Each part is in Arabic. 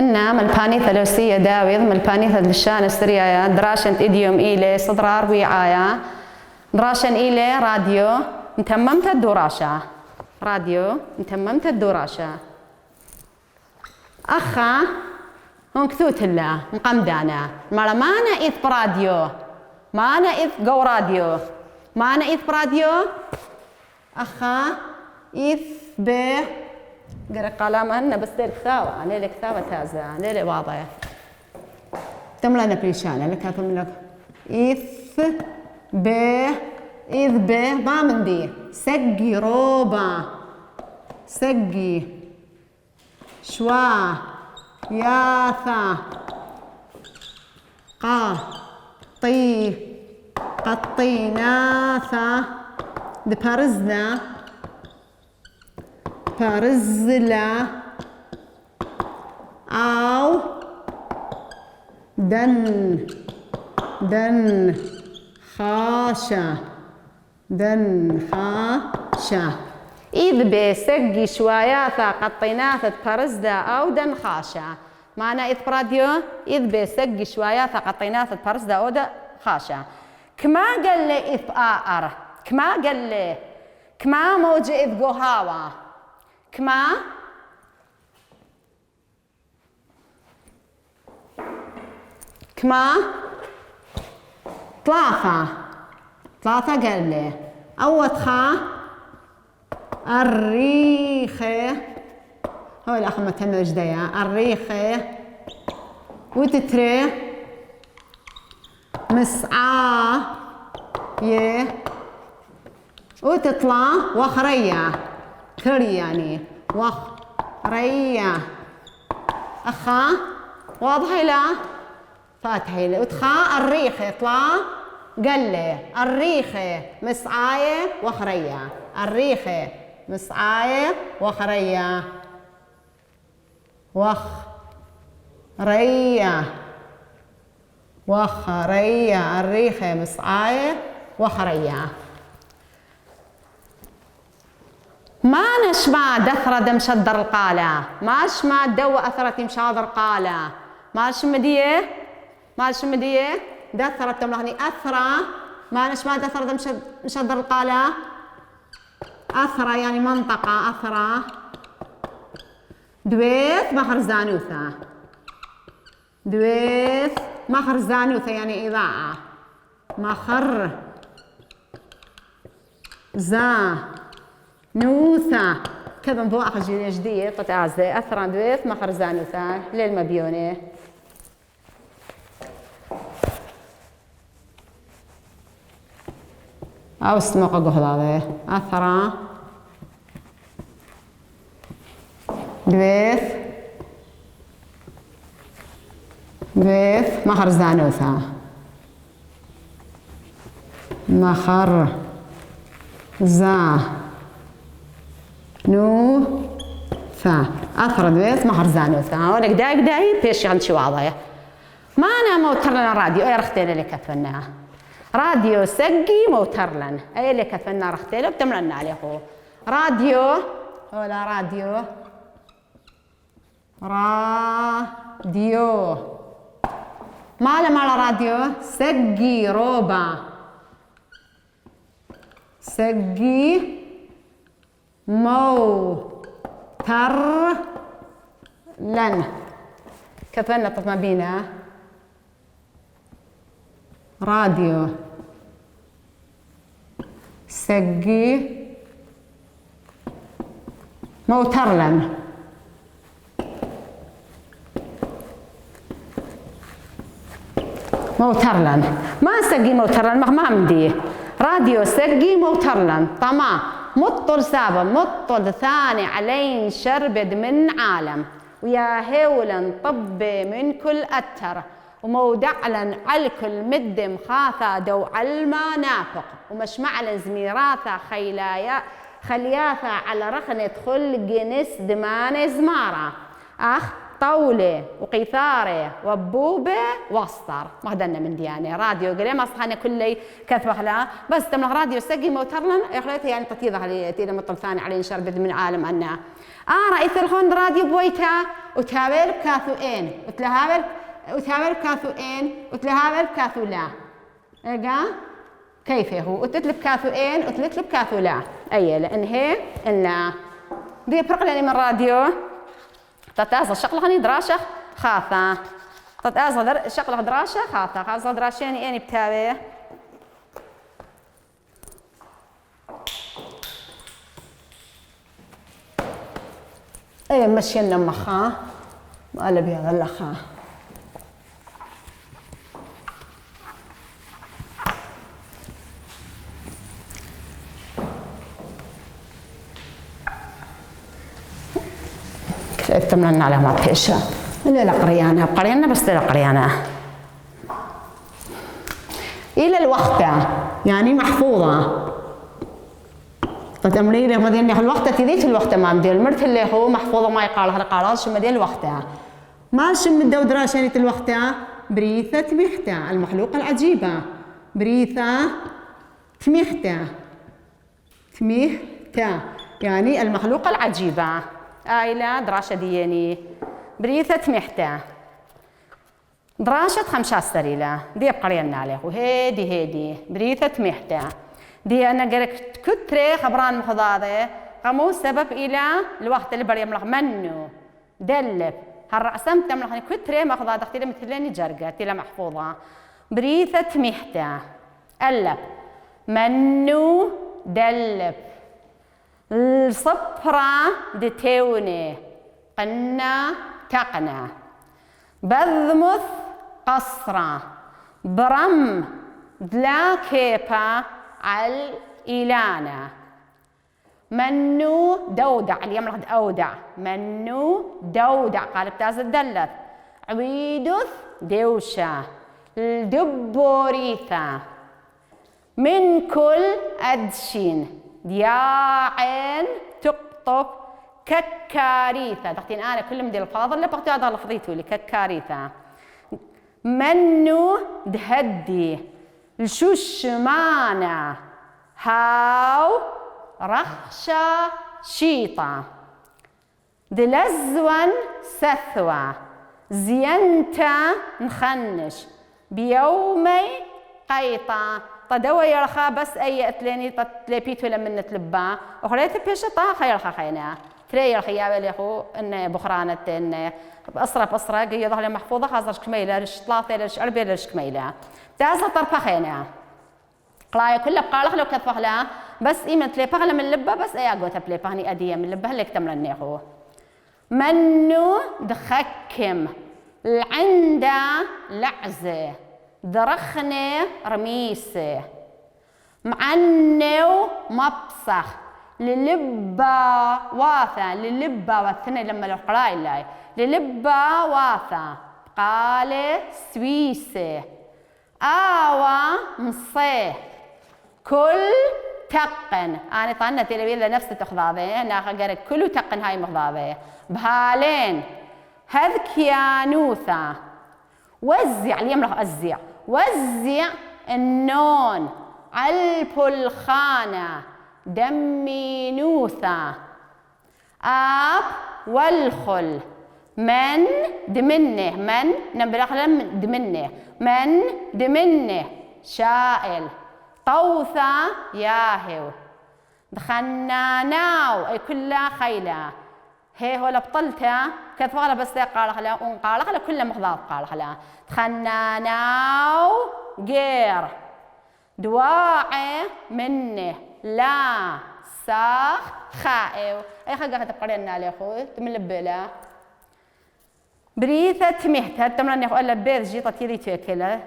هن ملبانيثا لوسية داويض ملبانيثا للشان استريايا دراشن إديوم إيلي صدرار ويعايا دراشن إيلي راديو متممت الدراشة راديو متممت الدراشة أخا هون كثوت الله مقمدانا مرة مانا إذ براديو مانا إذ جو راديو مانا إذ براديو أخا إذ ب قرأ قلم أنا بس دير كثاوة ليلة كثاوة تازة ليلة واضحة تملنا بريشانة لك هاتم لك إذ ب إذ ب ضامن دي سقي روبا سقي شوا ياثا قا طي قطيناثا دبارزنا بارزلا أو دن خاشة دن خاشة إذ بسقي شواياثا قطيناثا بارزلا أو دن خاشة معنى إذ براديو إذ بسقي شواياثا قطيناثا بارزلا أو دن خاشة كما قال لي إذ آر كما قال لي كما موجة إذ قهاوة كما ثلاثة قال لي أوتخا الريخة هو الأخ متن جديا الريخة وتتري مسعى يه وتطلع وخرية كري يعني وخرية أخا واضحة لا فاتحة لا وتخا الريخة يطلع قلة الريخة مسعاية وخرية الريخة مسعاية وخرية وخرية الريخة مسعاية وخرية ما نشمع دثرة دم شدر القالة ما شمع دو أثرة مشاضر قالة ما شمدية دثرة تملغني أثرة ما نشمع دثرة دم شدر القالة أثرة يعني منطقة أثرة دويث مخر زانوثة دويث مخر زانوثة يعني إضاءة مخر نوثة كذا نضوء أخجي جديد قطعزة أثرا دويث مخر زانوثة للمبيونة أو اسمه قهضة أثرا دويث مخر زانوثة مخر نوثة أثر دويث مخر زانوثة ولك داي بيش عند شي واضحة ما أنا موترلن راديو أي رختين اللي كفنا راديو سقي موترلن أي اللي كفنا رختين بتمرن عليه هو راديو ولا راديو ما راديو سقي روبا سقي موترلن كفنا طف ما بينا راديو سقي موترلن ما سقي موترلن ما مدي راديو سقي موترلن طما مطل سابا مطل ثاني علين شربد من عالم ويا هولا طب من كل أتر ومودعلا على كل مد مخاثة دو علما نافق ومشمعلا زميراثة خلياثة على رخنة خل جنس دمان زمارة أخ طولة وقيثارة وبوبة واسطر ما هدنا من ديانة راديو قلي ما صحنا كلي كثبة لا بس تملغ راديو سقي موترنا إخليته يعني تطيضها لي تيدا مطل ثاني عليه شربت من عالم أنا رأيت الخون راديو بويتا وتهابل بكاثوين وتهابل بكاثوين وتهابل بكاثو لا إيجا كيف هو وتتلب كاثوين وتتلب كاثو لا أي لأن هي إن دي فرق لي من راديو تتأصل شغلة دراشة خاطة تتأصل شغلة دراشة خاطة خاصة دراشيني أني بتابع إيه مشينا مخا ما لبي هذا الأخا تمنن على ما بيشا لا قريانة قريانة بس لا قريانة إلى الوقت يعني محفوظة فتمرين لي مدين الوقت تذيت الوقت ما مدين المرت اللي هو محفوظة ما يقال هذا قال شو مدين الوقت ما شم الدودرة شانت الوقت بريثة تميحته المخلوق العجيبة بريثة تميحته يعني المخلوق العجيبة آيلة دراشة دياني بريثة تميحته دراشة خمشة سريلة دي بقرينا عليه وهيدي بريثة تميحته دي أنا قرأت كترة خبران مخضاضة قاموا سبب إلى الوقت اللي بري يملغ منو دلب هالرأسم تملغ كترة مخضاضة اختي مثلني جرقة تلا محفوظة بريثة تميحته ألب منو دلب الصبرة دتوني قنا تقنا بذمث قصرة برم دلا كيبا على إيلانا منو دودع اليوم لقد أودع منو دودع قالب تاز الدلت عويدث دوشة الدبوريثة من كل أدشين دياعين تقطب ككاريثة تختين أنا كل مدي الفاضل اللي بغتي هذا لفظيتو لي ككاريثة منو دهدي الشوش مانا هاو رخشة شيطة دلزون سثوة زينتا نخنش بيومي قيطة طدوا يرخا بس أي أتلاني تلبيتو لمن نتلبا وخليت بيش طا خيرخا خينا تري الخيابة اللي هو إن بخرانة إن بأسرة قي ظهر محفوظة خاصة شكميلة رش طلاثة رش أربعة رش كميلة تازة طرفة خينا قلايا كلها بقالخ لو كتفهلا بس إيمن تلبها من اللبة بس أي أقوى تبلبها هني أدية من اللبة اللي كتمرني هو منو دخكم العندا لعزة درخنة رميسة معنو مبصخ للبا واثا للبا والثنى لما القراء الله للبا واثا قال سويسة آوى مصيه كل تقن أنا طنة تلبية لنفس تخضاضي أنا قرأت كل تقن هاي مخضاضي بهالين هذكيانوثا وزع اليوم راح أزع وزع النون علب الخانة دمينوثا آب والخل من دمنه من نبرخ من دمنه من دمنه شائل طوثا ياهو دخلنا ناو أي كلها خيلة هي هو لبطلتها كثفغلا بس قال خلا قال خلا كل مخضاض قال خلا دخلنا ناو غير دواعي منه لا ساخ خائو أي خلقة تقرينا لي أخوي تمن لبلا بريثة تمهت هالتمرن يخو ألا بيت جيطة تيري تأكله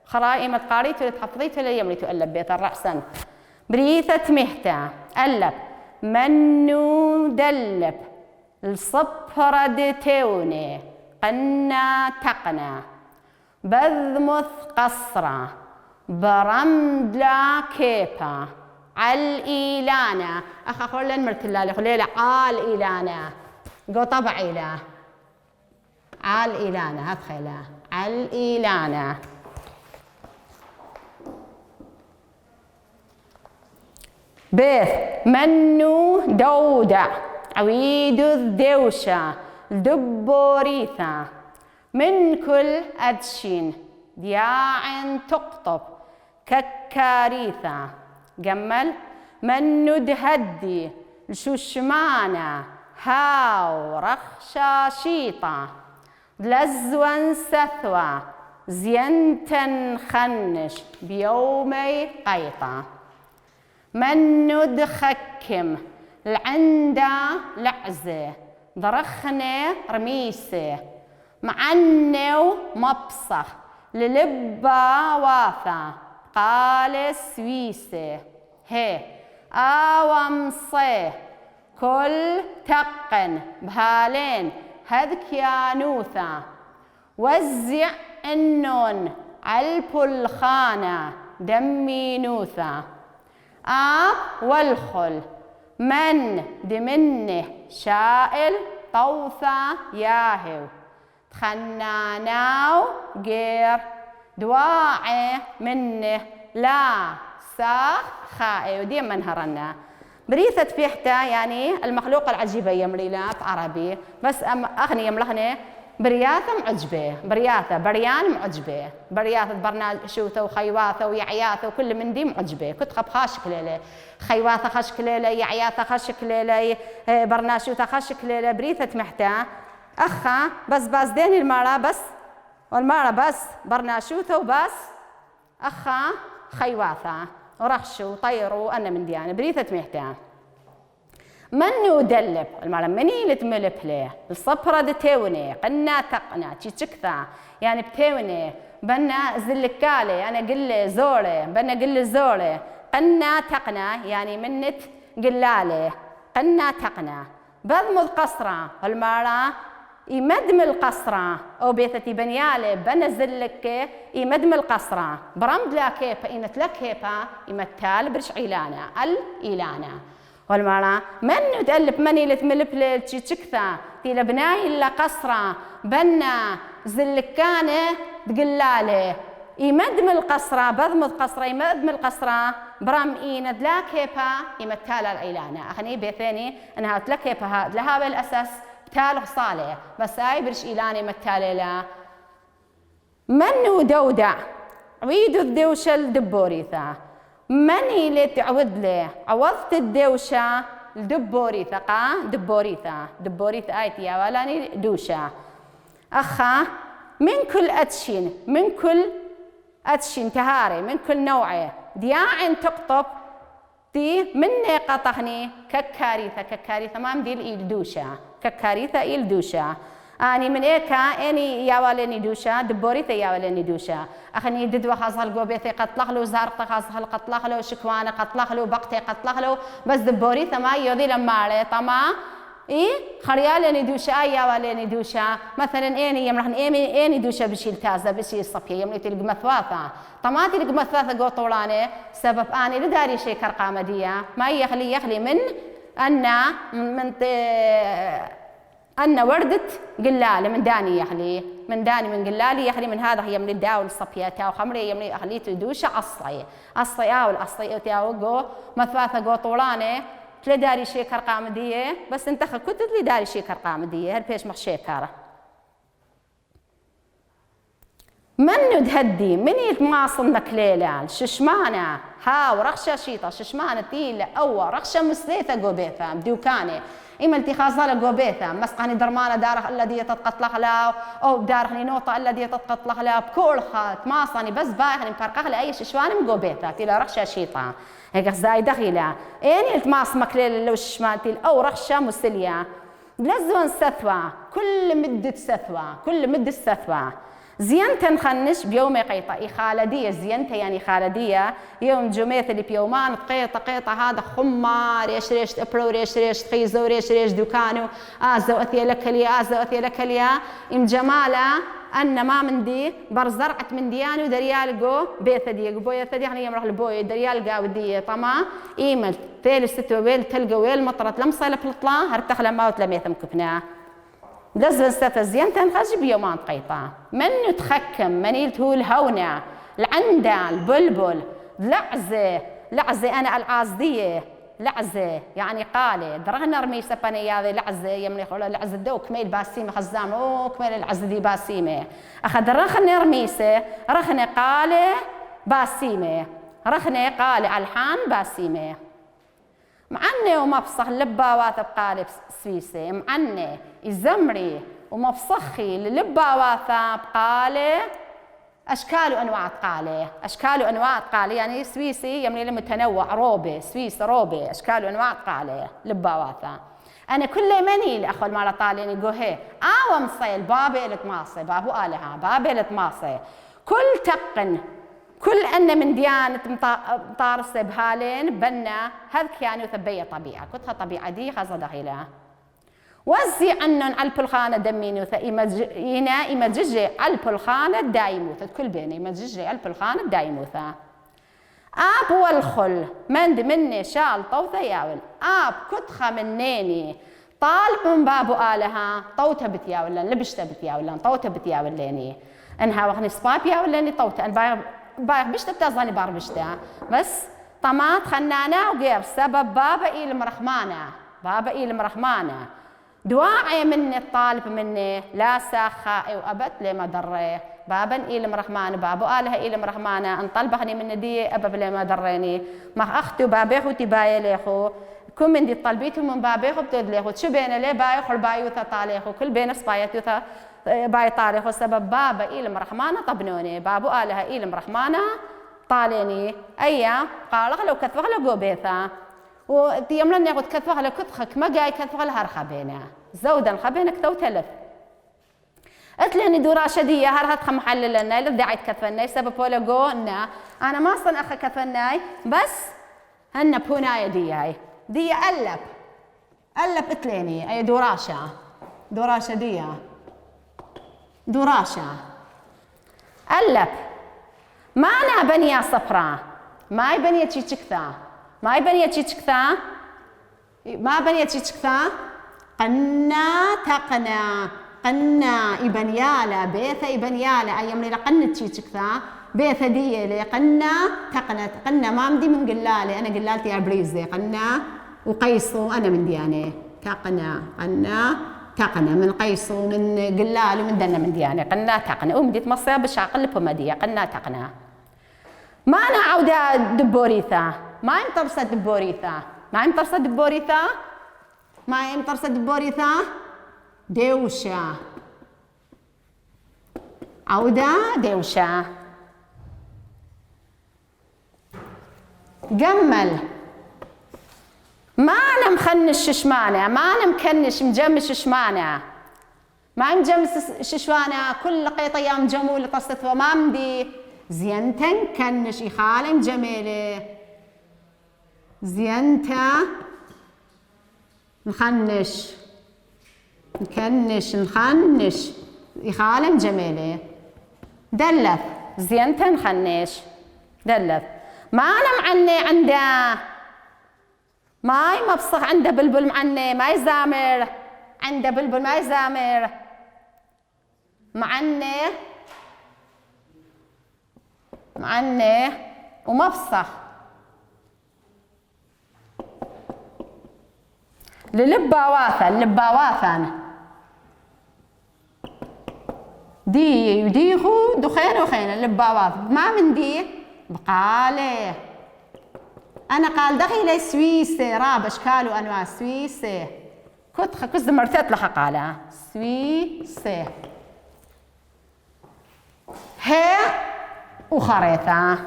خرائم تقاريت ولا تحفظيت ولا يمري تألا بيت الرأسن بريثة تمهت ألب منو دلب الصبرة دتوني قنا تقنا بذمث قصرة برمدلا كيبا عالإيلانا أخا خلنا مرتلا لخليلة عالإيلانا قو طبعي لا إيلانة هتخيلها إيلانة. بث منو دودة عويد الدوشة الدبوريثة من كل أدشين دياع تقطب ككاريثة. جمل منو دهدي الششمانة هاو رخشاشيطة لزوا سثوى زينتا خنش بيومي قيطة. منو دخكم العندا لعزة ضرخنة رميسة معنو مبصخ للبا واثة قال سويسة هي آوامصي كل تقن بهالين هذكيانوثة وزع النون عالبلخانة دمينوثة. والخل من دمنه شائل طوثة ياهو تخناناو غير دواعي منه لا ساخ خائي ودي منهرنا بريثة فيحتا يعني المخلوق العجيبة يمريلات عربي بس أغني يملخني برياثة معجبة برياثة بريان معجبة برياثة برناشوثة وخيواثة ويعياثة وكل من دي معجبة كنت خب خاشك ليلة خيواثة خشك ليلة يعياثة خشك ليلة برناشوثة خشك ليلة بريثة محتا أخا بس ديني المرة بس والمرة بس برناشوثة وبس أخا خيواثة ورخشوا وطيروا أنا من ديانة بريثة محتا. منو دلب المرة مني لتملب له الصبرة دتوني قنا تقنا تشكثا يعني بتوني بنا زلكالي أنا قل زوري بنا قل زوري قنا تقنا يعني منت قلالي قنا تقنا بضمض قصرة المرة يمدم القصرة أو بيثتي بنيالي بنا زلك يمدم القصرة برمد لا كيفا إنت لك كيفا يمتال برش عيلانا الإيلانا والمرأة من تألف مني لتملف لتشكثا تي لبناي إلا قصرة بنا زلكانة تقلالي يمدم القصرة بضمض قصرة يمدم القصرة برام إيند لا كيبا يمتالا العيلانة أخني بيثاني أنها تلا كيبا لها بالأساس بتالغ صالح بس هاي برش إيلاني متالي لا. منو دودع عويدو الدوشة الدبوريثة مني اللي تعود له عوضت الدوشة الدبوريثة دبوريثة آيتي يا ولاني دوشة أخا من كل أتشين تهاري من كل نوعه دياع تقطب دي مني قطخني ككاريثة ما مدي الدوشة ككاريثة الدوشة أني من إيكا أني يا ولاني دوشة دبوريثة يا ولاني دوشة أخني ددوة خاصة الجوبيثة قطلخلو زارقة خاصة قطلخلو شكوانة قطلخلو بقتة قطلخلو بس دبوريثة ما يودي لما عليه طما إيه خريالني دوشة يا ولاني دوشة مثلا أني يمرحن أني دوشة بشيل تازة بشيل صفية يمري تلق مثواثة طماتي لق مثواثة قطولانة سبب أني لداري شيء كرقامدية ما يخلي من أن وردت قلالة من داني يخلي من داني من قلالي يخلي من هذا هي من الداول الصفيات وخمري يمني أخلي تدوشة أصلي والأصلي تاوجو مثواثة قطولانة تلداري شيء كرقامدية بس انت كنت تلداري شيء كرقامدية هالبيش مخ شيكارة. منو تهدي من يتماصل نكليلة ششمانة هاو رخشة شيطة ششمانة تيلة أو رخشة مسليثة قوبيثة بدوكاني إما التخاصة لقوبيثة مسقاني درمانة دارخ الذي تتقطلخ له أو دارخني نوطة الذي تتقطلخ له بكل خات ماصاني بس بايخني مفرقخ لأي ششوانة مقوبيثة تيلة رخشة شيطة هيك زاي دخيلة إني التماص مكليلة لو ششمان تيل أو رخشة مسلية لزون ستوى كل مدة ستوى زينتا نخنش بيوم قيطة خالدية زينتا يعني خالدية يوم جميث اللي بيومان قيطة هذا خمار ريش تأبرو ريش تخيزو ريش دوكانو آزو أثي لك ليا إم جمالة أن ما من دي برزرعت من ديانو دريال جو بيث دي بويا ثدي يعني يمرح البوي دريال قاو دي طما إيمل ثالث ستة ويل تلقى ويل مطرت لمصة لبلطلا هرتخل ما وتلميثم كفنا دزبن ستزين تنخج بيومان قيطة من يتخكم من يلتهو الهونة العندة البلبل لعزة أنا العازدية لعزة يعني قالة درغنا رمي سباني هذه لعزة يمني خلا لعزة دو كميل باسيمة خزام كميل العزة دي باسيمة أخذ رخنة رميسة رخنة قالة باسيمة رخنة قالة الحان باسيمة معني ومفصخ لباوات بقالب سويسي معني الزمري ومفصخي للباوات بقالة أشكال وأنواع قالة أشكال وأنواع قالة يعني سويسي يمني المتنوع روبي سويس روبي أشكال وأنواع قالة لباوات أنا كل مني لأخو المال طالعني جوهي مصيل بابي التماصي بابو آلها بابي التماصي كل تقن كل أن من ديانة مطارسة بهالين بنا هذا كيانو ثبية طبيعة كتها طبيعة دي خاصة داخلها وزي عنن على البلخانة دمينوثة إمججي على البلخانة دايموثة كل بيني إمججي على البلخانة دايموثة آب والخل مند مني شال طوثة ياول آب كتخة منيني طالب من بابو آلها طوتة بتياولن لبشتة بتياولن طوتة بتياولني انها وغني سباب ياولني طوتة ان بايغ بشتة بتازاني بار بشتة بس طماط خنانة وغير سبب بابا إيل مرحمانة دواعي مني الطالب مني لا ساخائي وأبت لي ما دري بابا إيل مرحمانة بابو آلها إيل مرحمانة أن طلبخني من دي أبب لي ما دريني ما أختو بابيخو تبايا ليخو كم من دي طلبيتو من بابيخو بتود ليخو شو بين لي بايخو البايوثا طاليخو كل بين سبايتوثا باي طاليخو سبب بابا إيل مرحمانة طبنوني بابو آلها إيل مرحمانة طاليني أيا قال لو كثفغ لو بيثا ويوم لن ياخذ كثفغ لو كثخك ما جاي كثفغ لها رخبينه زودا خبينك تو تلف اتلني دورا شديه هرهت خم حل لنا اللي دعيت كثفناي سبب ولا جونا انا ما صن اخ كثفناي بس هن بونايا دي ألب اتليني اي دوراشة دي دوراشة ألب ما أنا بنيا صفرا ما يبني تشيكثا ما بني تشيكثا قنا تقنا قنا إبنيالا بيثا إبنيالا أيام لي قنت تشيكثا بيثا دي لي قنا قنا ما مدي من قلالي أنا قلالتي أبريزي قنا وقيسو أنا من دياني تقنا تقنا من قيسو من قلال ومن دنا من دياني قنا تقنا ومديت مصيب بشاقل بمدية قنا تقنا ما أنا عودة دبوريثا ما يمطرسة دبوريثا دوشة عودة دوشة جمل ما أنا مخنش ششمانة ما أنا مكنش مجمش ششمانة ما مجمس ششمانة كل قيطة مجمولة تصف وما مدي زينتن كنش إخالم جميلة زينتا نخنش إخالم جميلة دلف زينتا نخنش دلف ما أنا معني عنده ماي مبصخ عنده بلبل معني ما يزامر عنده بلبل ما يزامر معني ومبصخ للباواثن دي يديخو دخين وخين اللباواث ما من دي بقاله أنا قال دخيلة سويسي راب أشكال وأنواع سويسي كنت مرتت لها قالها سويسي هي وخريطة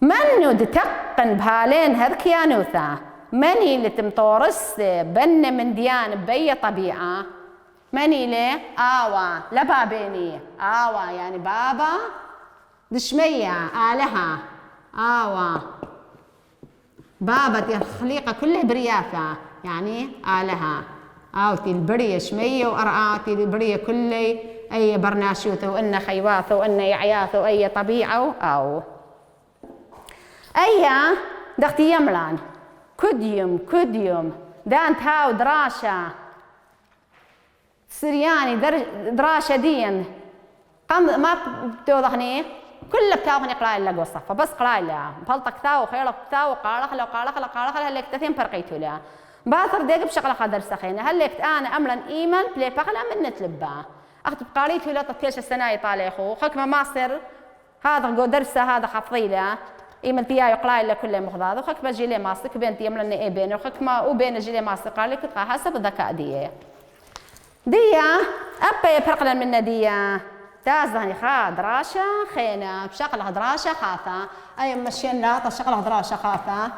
من يدتقن بهالين هذ كيانوثا مني اللي تمطورس بن من ديان بأي طبيعة مني لي لبابيني يعني بابا دشمية آلها بابا الخليقة كلها برياثة يعني آلها تي البرية شمية وأرآتي البرية كلها أي برناشوث وإن خيواث وإن يعياث وأي طبيعة أي دختي يملان كديوم دانت هاو دراشة سرياني دراشة ديا قام ما بتوضحني كل بتاوخني قراءة لقوا الصفة بس قراءة لا بلطك ثاو خيرك ثاو قارخ لو قارخ هلك تثين فرقيتو لا باثر ديك بشغلة قدر سخينة هلك أنا أملا إيمن بلاي بغلا من نتلبا أخذ بقاريتو لا تطيش السنة يطالع خو خكمة ماستر هذا جو درسه هذا حفظيله إيمن بيا يقرأ إلا كل مخضاض وخكمة جيلي ماستر كبنتي يملني إيه بين وخكمة وبين جيلي ماستر قال لك حسب الذكاء ديا أبا يفرقنا من ديا تازهني خاد راشة خينا بشغلها دراشة خاثة أي مشينا تشغلها دراشة خاثة